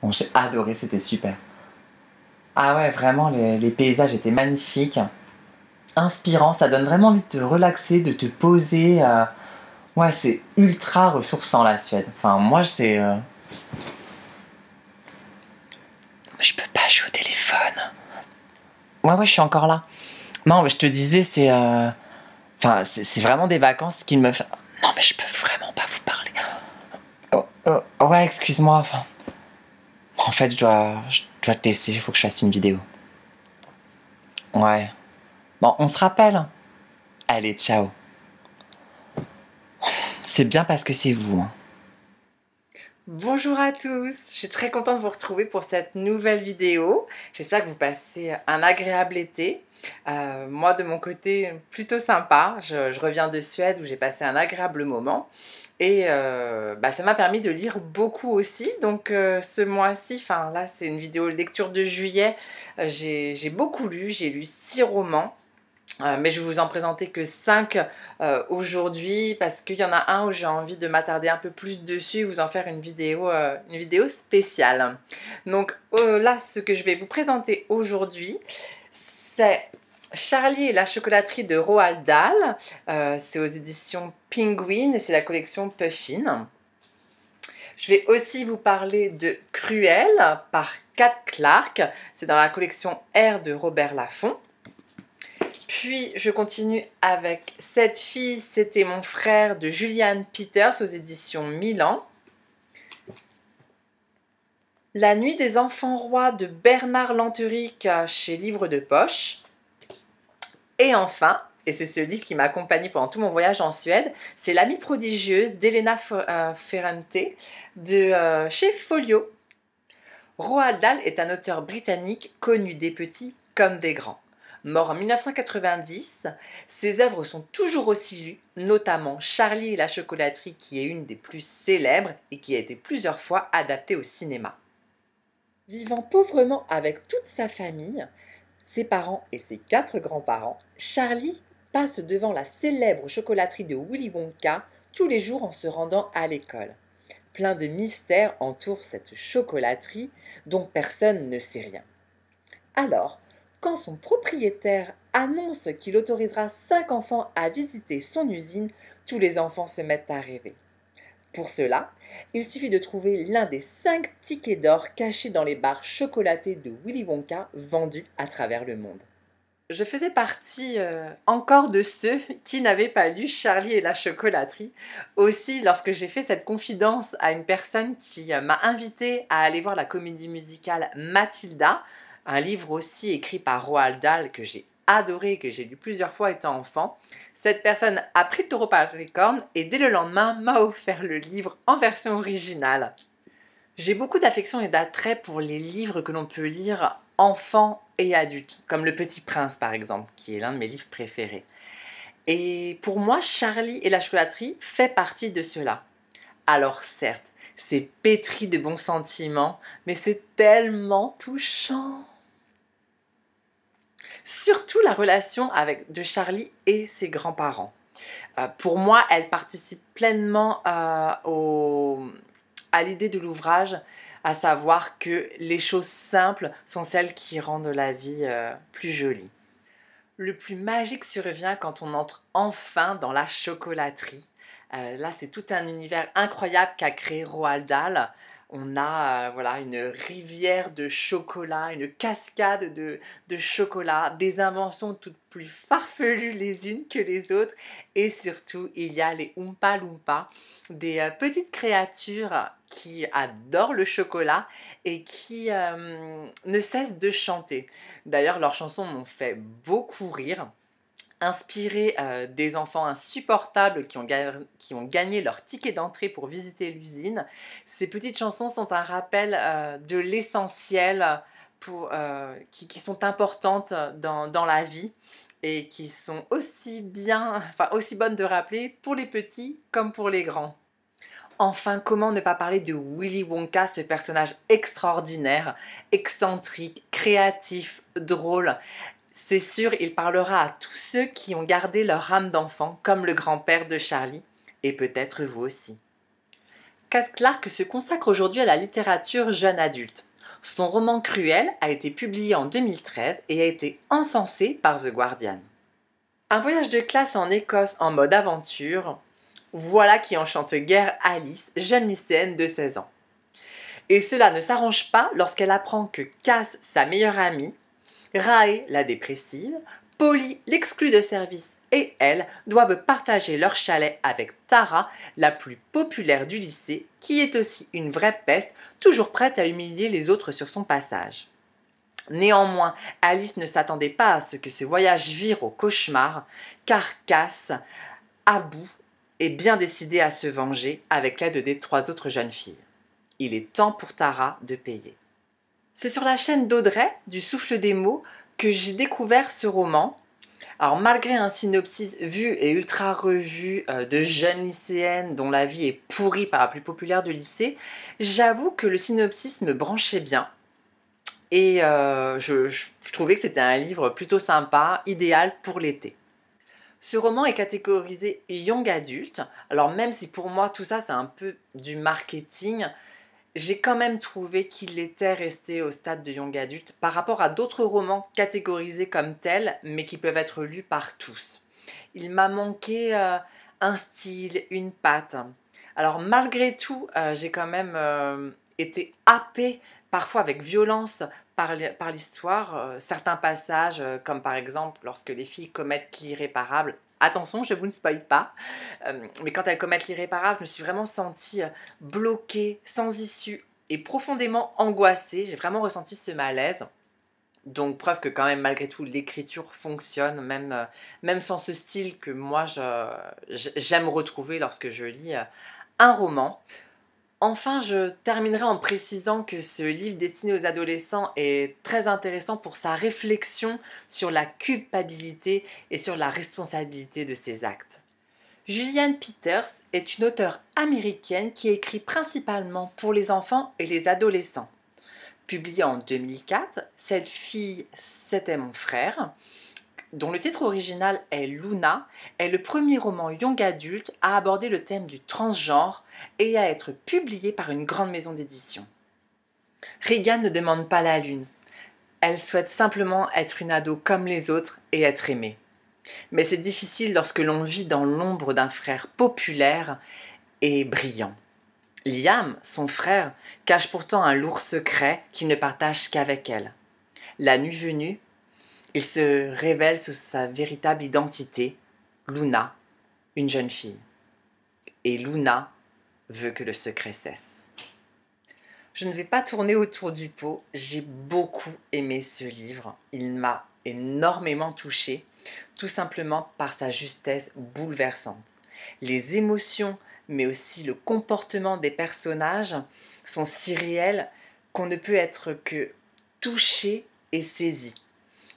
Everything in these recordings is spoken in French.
Bon, j'ai adoré, c'était super. Ah ouais, vraiment, les paysages étaient magnifiques, inspirants, ça donne vraiment envie de te relaxer, de te poser. Ouais, c'est ultra ressourçant la Suède. Enfin, moi, c'est. Je peux pas jouer au téléphone. Ouais, ouais, je suis encore là. Non, mais je te disais, c'est. Enfin, c'est vraiment des vacances qui me. Non, mais je peux vraiment pas vous parler. Ouais, excuse-moi. Enfin, en fait, je dois te laisser, il faut que je fasse une vidéo. Ouais. Bon, on se rappelle. Allez, ciao. C'est bien parce que c'est vous, hein. Bonjour à tous, je suis très contente de vous retrouver pour cette nouvelle vidéo. J'espère que vous passez un agréable été. Moi de mon côté, plutôt sympa. Je reviens de Suède où j'ai passé un agréable moment. Et ça m'a permis de lire beaucoup aussi. Donc ce mois-ci, enfin là c'est une vidéo lecture de juillet, j'ai beaucoup lu, j'ai lu 6 romans. Mais je vais vous en présenter que 5 aujourd'hui parce qu'il y en a un où j'ai envie de m'attarder un peu plus dessus et vous en faire une vidéo spéciale. Donc là, ce que je vais vous présenter aujourd'hui, c'est Charlie et la chocolaterie de Roald Dahl. C'est aux éditions Penguin et c'est la collection Puffin. Je vais aussi vous parler de Cruel par Kat Clark. C'est dans la collection R de Robert Laffont. Puis je continue avec Cette fille, c'était mon frère de Julian Peters aux éditions Milan. La nuit des enfants rois de Bernard Lanteric chez Livre de Poche. Et enfin, et c'est ce livre qui m'a accompagnée pendant tout mon voyage en Suède, c'est L'amie prodigieuse d'Elena Ferrante de chez Folio. Roald Dahl est un auteur britannique connu des petits comme des grands. Mort en 1990, ses œuvres sont toujours aussi lues, notamment Charlie et la chocolaterie qui est une des plus célèbres et qui a été plusieurs fois adaptée au cinéma. Vivant pauvrement avec toute sa famille, ses parents et ses 4 grands-parents, Charlie passe devant la célèbre chocolaterie de Willy Wonka tous les jours en se rendant à l'école. Plein de mystères entourent cette chocolaterie dont personne ne sait rien. Alors, quand son propriétaire annonce qu'il autorisera 5 enfants à visiter son usine, tous les enfants se mettent à rêver. Pour cela, il suffit de trouver l'un des 5 tickets d'or cachés dans les barres chocolatées de Willy Wonka vendus à travers le monde. Je faisais partie encore de ceux qui n'avaient pas lu Charlie et la chocolaterie. Aussi, lorsque j'ai fait cette confidence à une personne qui m'a invitée à aller voir la comédie musicale Mathilda, un livre aussi écrit par Roald Dahl que j'ai adoré, que j'ai lu plusieurs fois étant enfant, cette personne a pris le taureau par les cornes et dès le lendemain m'a offert le livre en version originale. J'ai beaucoup d'affection et d'attrait pour les livres que l'on peut lire enfant et adulte, comme Le Petit Prince par exemple, qui est l'un de mes livres préférés. Et pour moi, Charlie et la chocolaterie fait partie de cela. Alors certes, c'est pétri de bons sentiments, mais c'est tellement touchant. Surtout la relation de Charlie et ses grands-parents. Pour moi, elle participe pleinement à l'idée de l'ouvrage, à savoir que les choses simples sont celles qui rendent la vie plus jolie. Le plus magique survient quand on entre enfin dans la chocolaterie. Là, c'est tout un univers incroyable qu'a créé Roald Dahl. On a voilà, une rivière de chocolat, une cascade de chocolat, des inventions toutes plus farfelues les unes que les autres. Et surtout, il y a les Oompa Loompa, des petites créatures qui adorent le chocolat et qui ne cessent de chanter. D'ailleurs, leurs chansons m'ont fait beaucoup rire. Inspirées des enfants insupportables qui ont gagné leur ticket d'entrée pour visiter l'usine, ces petites chansons sont un rappel de l'essentiel qui sont importantes dans la vie et qui sont aussi bonnes de rappeler pour les petits comme pour les grands. Enfin, comment ne pas parler de Willy Wonka, ce personnage extraordinaire, excentrique, créatif, drôle. C'est sûr, il parlera à tous ceux qui ont gardé leur âme d'enfant, comme le grand-père de Charlie, et peut-être vous aussi. Kat Clarke se consacre aujourd'hui à la littérature jeune adulte. Son roman Cruel a été publié en 2013 et a été encensé par The Guardian. Un voyage de classe en Écosse en mode aventure, voilà qui enchante guère Alice, jeune lycéenne de 16 ans. Et cela ne s'arrange pas lorsqu'elle apprend que Cass, sa meilleure amie, Rae, la dépressive, Polly, l'exclue de service, et elle doivent partager leur chalet avec Tara, la plus populaire du lycée, qui est aussi une vraie peste, toujours prête à humilier les autres sur son passage. Néanmoins, Alice ne s'attendait pas à ce que ce voyage vire au cauchemar, car Cass, à bout, est bien décidé à se venger avec l'aide des 3 autres jeunes filles. Il est temps pour Tara de payer. C'est sur la chaîne d'Audrey, du Souffle des mots, que j'ai découvert ce roman. Alors malgré un synopsis vu et ultra revu de jeunes lycéennes dont la vie est pourrie par la plus populaire du lycée, j'avoue que le synopsis me branchait bien. Et je trouvais que c'était un livre plutôt sympa, idéal pour l'été. Ce roman est catégorisé young adulte. Alors même si pour moi tout ça c'est un peu du marketing, j'ai quand même trouvé qu'il était resté au stade de young adulte par rapport à d'autres romans catégorisés comme tels, mais qui peuvent être lus par tous. Il m'a manqué un style, une patte. Alors malgré tout, j'ai quand même été happée, parfois avec violence, par l'histoire. Certains passages, comme par exemple lorsque les filles commettent l'irréparable. Attention, je vous ne spoil pas, mais quand elles commettent l'irréparable, je me suis vraiment sentie bloquée, sans issue et profondément angoissée. J'ai vraiment ressenti ce malaise. Donc preuve que quand même malgré tout l'écriture fonctionne, même sans ce style que moi j'aime retrouver lorsque je lis un roman. Enfin, je terminerai en précisant que ce livre destiné aux adolescents est très intéressant pour sa réflexion sur la culpabilité et sur la responsabilité de ses actes. Juliane Peters est une auteure américaine qui écrit principalement pour les enfants et les adolescents. Publiée en 2004, Cette fille, c'était mon frère, dont le titre original est Luna, est le premier roman young adulte à aborder le thème du transgenre et à être publié par une grande maison d'édition. Regan ne demande pas la lune. Elle souhaite simplement être une ado comme les autres et être aimée. Mais c'est difficile lorsque l'on vit dans l'ombre d'un frère populaire et brillant. Liam, son frère, cache pourtant un lourd secret qu'il ne partage qu'avec elle. La nuit venue, il se révèle sous sa véritable identité, Luna, une jeune fille. Et Luna veut que le secret cesse. Je ne vais pas tourner autour du pot, j'ai beaucoup aimé ce livre. Il m'a énormément touchée, tout simplement par sa justesse bouleversante. Les émotions, mais aussi le comportement des personnages sont si réels qu'on ne peut être que touché et saisi.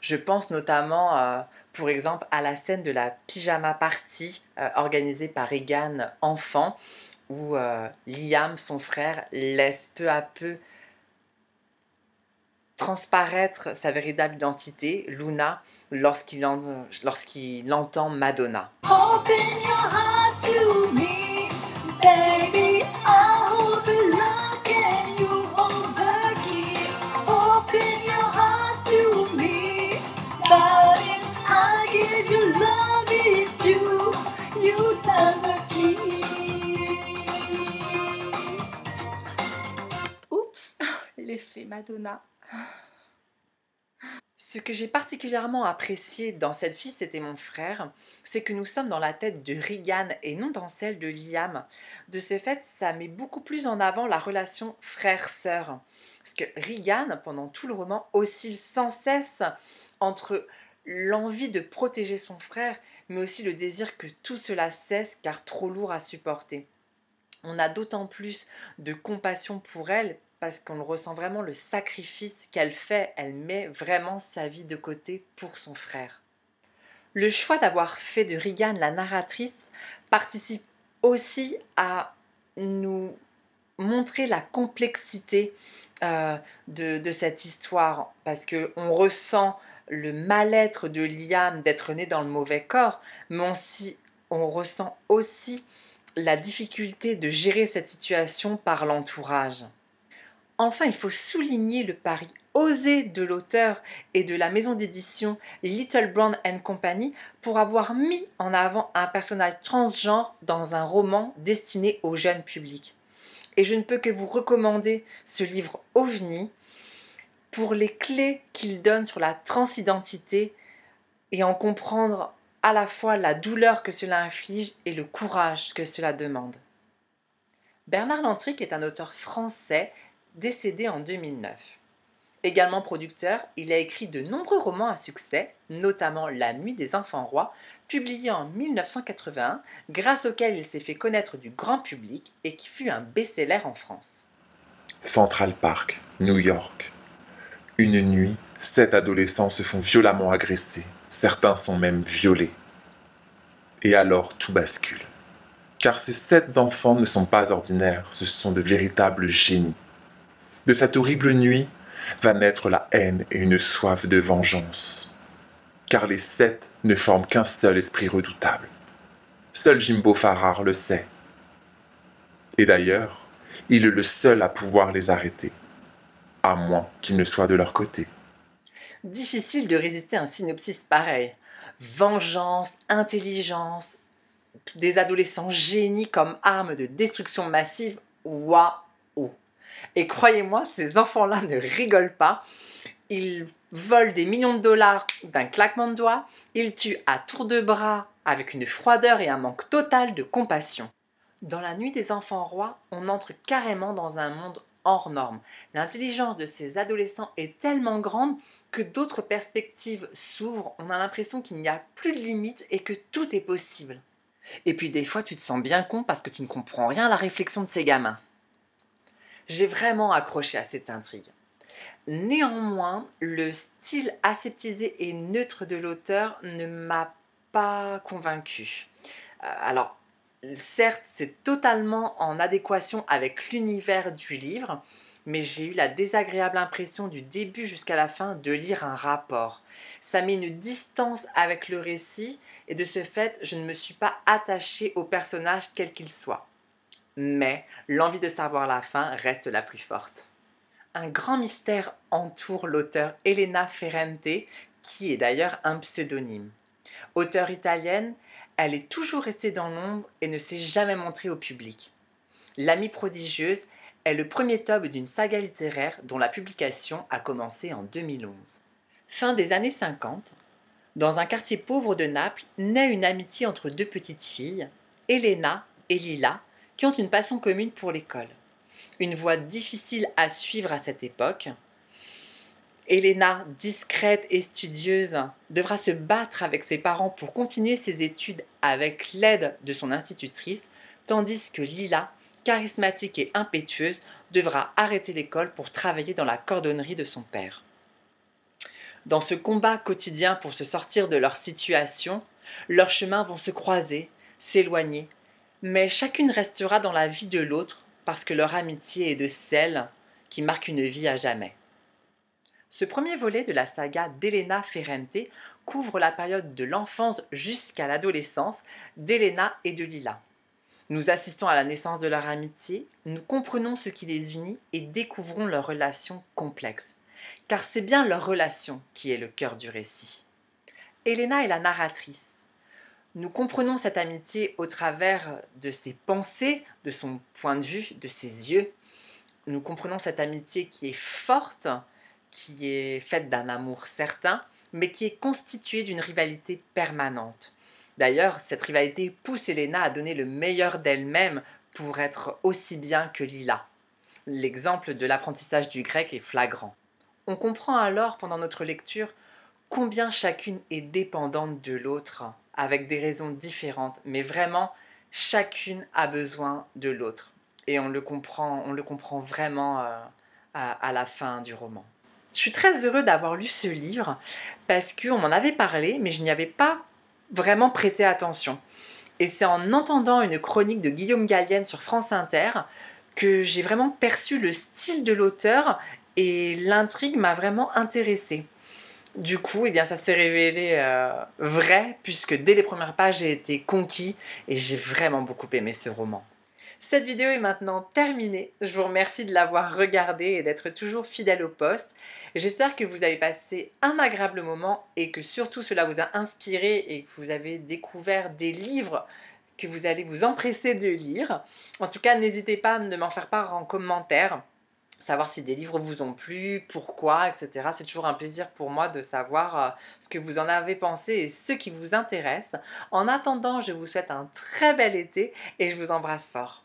Je pense notamment, pour exemple, à la scène de la pyjama party organisée par Regan enfant, où Liam, son frère, laisse peu à peu transparaître sa véritable identité, Luna, lorsqu'il entend Madonna. Open your heart to me, baby, I hold the lock and you hold the key. Open your heart to me, darling, I give you love if you turn the key. Oups, l'effet Madonna. Ce que j'ai particulièrement apprécié dans cette fille, c'était mon frère, c'est que nous sommes dans la tête de Regan et non dans celle de Liam. De ce fait, ça met beaucoup plus en avant la relation frère-sœur. Parce que Regan, pendant tout le roman, oscille sans cesse entre l'envie de protéger son frère, mais aussi le désir que tout cela cesse car trop lourd à supporter. On a d'autant plus de compassion pour elle parce qu'on ressent vraiment le sacrifice qu'elle fait. Elle met vraiment sa vie de côté pour son frère. Le choix d'avoir fait de Regan la narratrice participe aussi à nous montrer la complexité de cette histoire parce qu'on ressent le mal-être de Liam d'être né dans le mauvais corps, mais on ressent aussi la difficulté de gérer cette situation par l'entourage. Enfin, il faut souligner le pari osé de l'auteur et de la maison d'édition Little Brown Company pour avoir mis en avant un personnage transgenre dans un roman destiné au jeune public. Et je ne peux que vous recommander ce livre OVNI pour les clés qu'il donne sur la transidentité et en comprendre à la fois la douleur que cela inflige et le courage que cela demande. Bernard Lantric est un auteur français décédé en 2009. Également producteur, il a écrit de nombreux romans à succès, notamment La Nuit des enfants rois, publié en 1981, grâce auquel il s'est fait connaître du grand public et qui fut un best-seller en France. Central Park, New York. Une nuit, 7 adolescents se font violemment agresser. Certains sont même violés. Et alors tout bascule. Car ces 7 enfants ne sont pas ordinaires, ce sont de véritables génies. De cette horrible nuit va naître la haine et une soif de vengeance. Car les 7 ne forment qu'un seul esprit redoutable. Seul Jimbo Farrar le sait. Et d'ailleurs, il est le seul à pouvoir les arrêter, à moins qu'il ne soit de leur côté. Difficile de résister à un synopsis pareil. Vengeance, intelligence, des adolescents génies comme arme de destruction massive, waouh! Et croyez-moi, ces enfants-là ne rigolent pas. Ils volent des millions de dollars d'un claquement de doigts. Ils tuent à tour de bras avec une froideur et un manque total de compassion. Dans La Nuit des enfants rois, on entre carrément dans un monde hors norme. L'intelligence de ces adolescents est tellement grande que d'autres perspectives s'ouvrent. On a l'impression qu'il n'y a plus de limites et que tout est possible. Et puis des fois, tu te sens bien con parce que tu ne comprends rien à la réflexion de ces gamins. J'ai vraiment accroché à cette intrigue. Néanmoins, le style aseptisé et neutre de l'auteur ne m'a pas convaincue. Alors, certes, c'est totalement en adéquation avec l'univers du livre, mais j'ai eu la désagréable impression du début jusqu'à la fin de lire un rapport. Ça met une distance avec le récit et de ce fait, je ne me suis pas attachée au personnage quel qu'il soit. Mais l'envie de savoir la fin reste la plus forte. Un grand mystère entoure l'auteure Elena Ferrante, qui est d'ailleurs un pseudonyme. Auteure italienne, elle est toujours restée dans l'ombre et ne s'est jamais montrée au public. L'Amie prodigieuse est le premier tome d'une saga littéraire dont la publication a commencé en 2011. Fin des années 50, dans un quartier pauvre de Naples, naît une amitié entre 2 petites filles, Elena et Lila, qui ont une passion commune pour l'école. Une voie difficile à suivre à cette époque. Elena, discrète et studieuse, devra se battre avec ses parents pour continuer ses études avec l'aide de son institutrice, tandis que Lila, charismatique et impétueuse, devra arrêter l'école pour travailler dans la cordonnerie de son père. Dans ce combat quotidien pour se sortir de leur situation, leurs chemins vont se croiser, s'éloigner, mais chacune restera dans la vie de l'autre parce que leur amitié est de celles qui marquent une vie à jamais. Ce premier volet de la saga d'Elena Ferrante couvre la période de l'enfance jusqu'à l'adolescence d'Elena et de Lila. Nous assistons à la naissance de leur amitié, nous comprenons ce qui les unit et découvrons leurs relations complexes. Car c'est bien leur relation qui est le cœur du récit. Elena est la narratrice. Nous comprenons cette amitié au travers de ses pensées, de son point de vue, de ses yeux. Nous comprenons cette amitié qui est forte, qui est faite d'un amour certain, mais qui est constituée d'une rivalité permanente. D'ailleurs, cette rivalité pousse Elena à donner le meilleur d'elle-même pour être aussi bien que Lila. L'exemple de l'apprentissage du grec est flagrant. On comprend alors pendant notre lecture combien chacune est dépendante de l'autre, avec des raisons différentes, mais vraiment, chacune a besoin de l'autre. Et on le comprend vraiment à la fin du roman. Je suis très heureux d'avoir lu ce livre, parce qu'on m'en avait parlé, mais je n'y avais pas vraiment prêté attention. Et c'est en entendant une chronique de Guillaume Gallienne sur France Inter que j'ai vraiment perçu le style de l'auteur et l'intrigue m'a vraiment intéressée. Du coup, eh bien, ça s'est révélé vrai, puisque dès les premières pages, j'ai été conquis et j'ai vraiment beaucoup aimé ce roman. Cette vidéo est maintenant terminée. Je vous remercie de l'avoir regardée et d'être toujours fidèle au poste. J'espère que vous avez passé un agréable moment et que surtout cela vous a inspiré et que vous avez découvert des livres que vous allez vous empresser de lire. En tout cas, n'hésitez pas de m'en faire part en commentaire, savoir si des livres vous ont plu, pourquoi, etc. C'est toujours un plaisir pour moi de savoir ce que vous en avez pensé et ce qui vous intéresse. En attendant, je vous souhaite un très bel été et je vous embrasse fort.